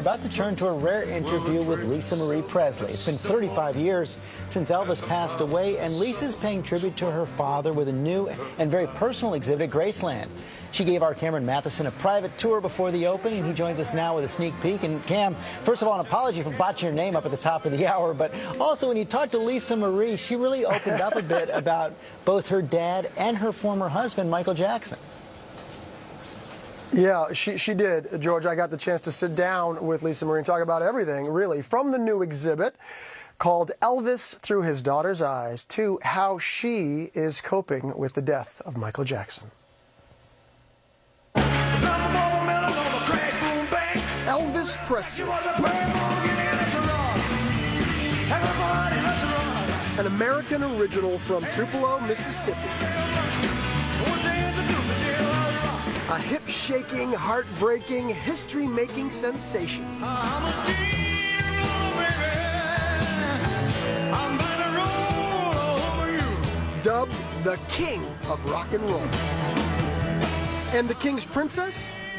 about to turn to a rare interview with Lisa Marie Presley. It's been 35 years since Elvis passed away, and Lisa's paying tribute to her father with a new and very personal exhibit at Graceland. She gave our Cameron Matheson a private tour before the opening, and he joins us now with a sneak peek. And Cam, first of all, an apology for botching your name up at the top of the hour, but also when you talked to Lisa Marie, she really opened up a bit about both her dad and her former husband, Michael Jackson. Yeah, she did, George. I got the chance to sit down with Lisa Marie and talk about everything, really, from the new exhibit called Elvis Through His Daughter's Eyes to how she is coping with the death of Michael Jackson. Elvis Presley, an American original from Tupelo, Mississippi. A hip-shaking, heart-breaking, history-making sensation. Dubbed the King of Rock and Roll. And the King's Princess?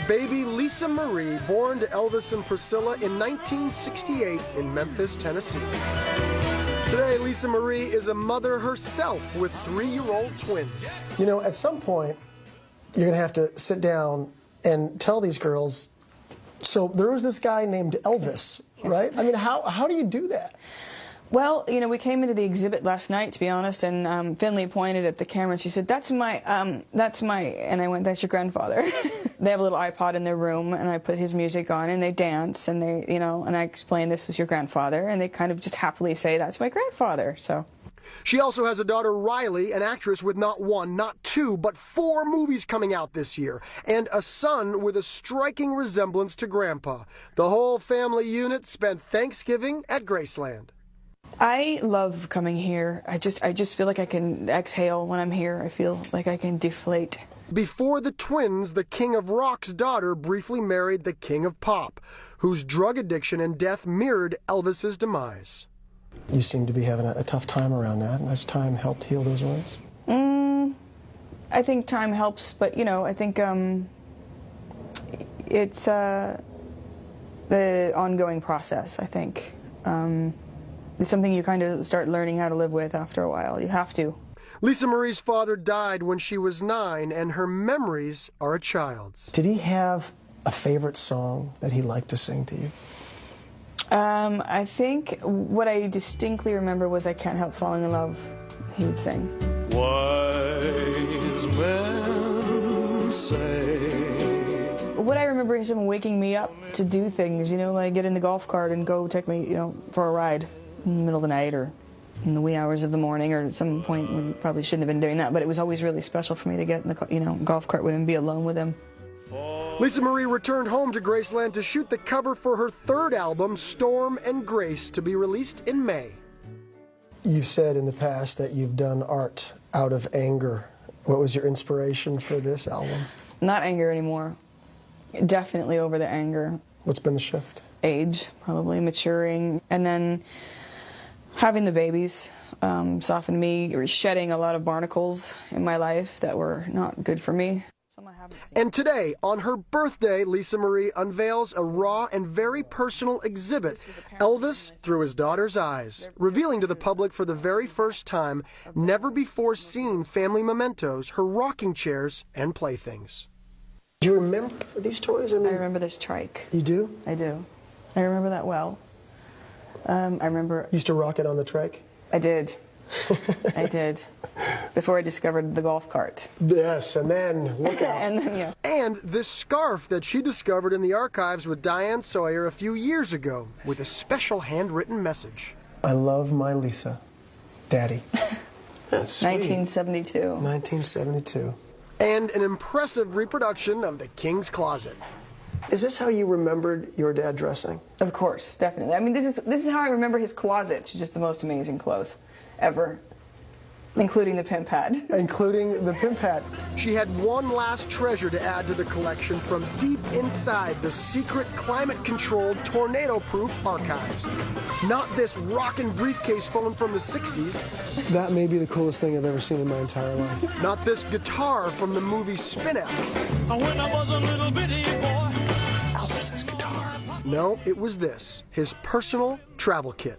Baby Lisa Marie, born to Elvis and Priscilla in 1968 in Memphis, Tennessee. Today, Lisa Marie is a mother herself with 3-year-old twins. You know, at some point, you're going to have to sit down and tell these girls, so there was this guy named Elvis, right? I mean, how do you do that? Well, you know, we came into the exhibit last night, to be honest, and Finley pointed at the camera and she said, that's my, and I went, that's your grandfather. They have a little iPod in their room, and I put his music on, and they dance, and they, you know, and I explained this was your grandfather, and they kind of just happily say, that's my grandfather, so. She also has a daughter, Riley, an actress with not 1, not 2, but 4 movies coming out this year, and a son with a striking resemblance to Grandpa. The whole family unit spent Thanksgiving at Graceland. I love coming here. I just feel like I can exhale when I'm here. I feel like I can deflate. Before the twins, the King of Rock's daughter briefly married the King of Pop, whose drug addiction and death mirrored Elvis's demise. You seem to be having a tough time around that. Has time helped heal those wounds? I think time helps, but, you know, I think it's the ongoing process, I think. It's something you kind of start learning how to live with after a while. You have to. Lisa Marie's father died when she was 9, and her memories are a child's. Did he have a favorite song that he liked to sing to you? I think what I distinctly remember was I Can't Help Falling in Love, he would sing. Wise men say. What I remember is him waking me up to do things, you know, like get in the golf cart and go take me, you know, for a ride in the middle of the night or in the wee hours of the morning, or at some point we probably shouldn't have been doing that, but it was always really special for me to get in the, you know, golf cart with him, be alone with him. Lisa Marie returned home to Graceland to shoot the cover for her 3rd album, Storm and Grace, to be released in May. You've said in the past that you've done art out of anger. What was your inspiration for this album? Not anger anymore. Definitely over the anger. What's been the shift? Age, probably, maturing, and then having the babies softened me, shedding a lot of barnacles in my life that were not good for me. And today, on her birthday, Lisa Marie unveils a raw and very personal exhibit, Elvis Through His Daughter's Eyes, revealing to the public for the very first time never-before-seen family mementos, her rocking chairs and playthings. Do you remember these toys? I remember this trike. You do? I do. I remember that well. I remember... You used to rock it on the trike? I did. I did. Before I discovered the golf cart. Yes, and then look out. And then, yeah. And this scarf that she discovered in the archives with Diane Sawyer a few years ago with a special handwritten message. I love my Lisa. Daddy. That's sweet. 1972. 1972. And an impressive reproduction of the King's Closet. Is this how you remembered your dad dressing? Of course, definitely. I mean, this is how I remember his closet. It's just the most amazing clothes ever, including the pimp hat. Including the pimp hat. She had one last treasure to add to the collection from deep inside the secret climate-controlled, tornado-proof archives. Not this rockin' briefcase phone from the 60s. That may be the coolest thing I've ever seen in my entire life. Not this guitar from the movie Spin Out. When I was a little bitty boy. Elvis's guitar. No, it was this, his personal travel kit.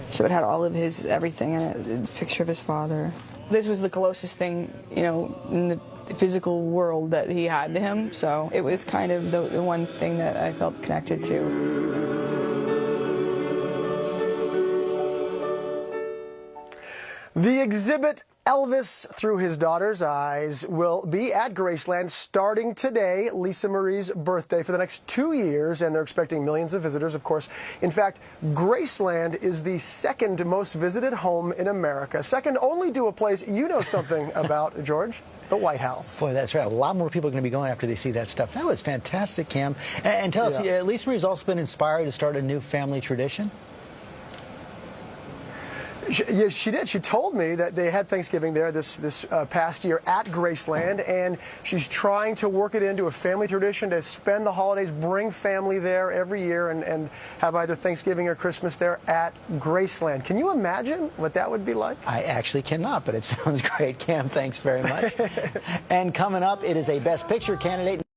So it had all of his everything in it, a picture of his father. This was the closest thing, you know, in the physical world that he had to him, so it was kind of the one thing that I felt connected to. The exhibit, Elvis Through His Daughter's Eyes, will be at Graceland starting today, Lisa Marie's birthday, for the next 2 years, and they're expecting millions of visitors, of course. In fact, Graceland is the second most visited home in America, second only to a place you know something about, George. The White House. Boy, that's right. A lot more people are going to be going after they see that stuff. That was fantastic, Cam. And tell us, Lisa Marie's also been inspired to start a new family tradition? Yes, she did. She told me that they had Thanksgiving there this past year at Graceland, and she's trying to work it into a family tradition to spend the holidays, bring family there every year, and have either Thanksgiving or Christmas there at Graceland. Can you imagine what that would be like? I actually cannot, but it sounds great. Cam, thanks very much. And coming up, it is a Best Picture candidate.